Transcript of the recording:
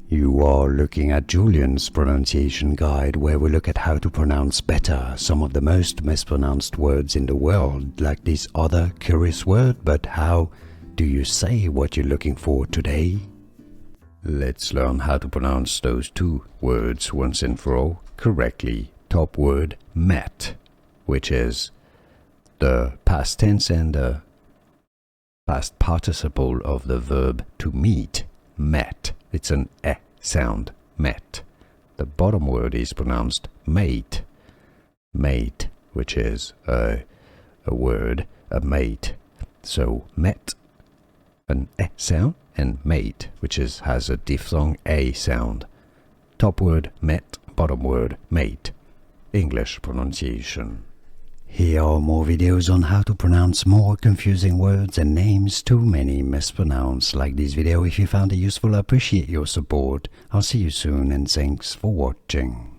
You are looking at Julian's pronunciation guide, where we look at how to pronounce better some of the most mispronounced words in the world, like this other curious word. But how do you say what you're looking for today? Let's learn how to pronounce those two words once and for all correctly. Top word, met, which is the past tense and the past participle of the verb to meet. Met. It's an e sound. Met. The bottom word is pronounced mate. Mate, which is a word, a mate. So met, an e sound, and mate, which has a diphthong a sound. Top word met, bottom word mate. English pronunciation. Here are more videos on how to pronounce more confusing words and names too many mispronounced. Like this video if you found it useful. I appreciate your support. I'll see you soon and thanks for watching.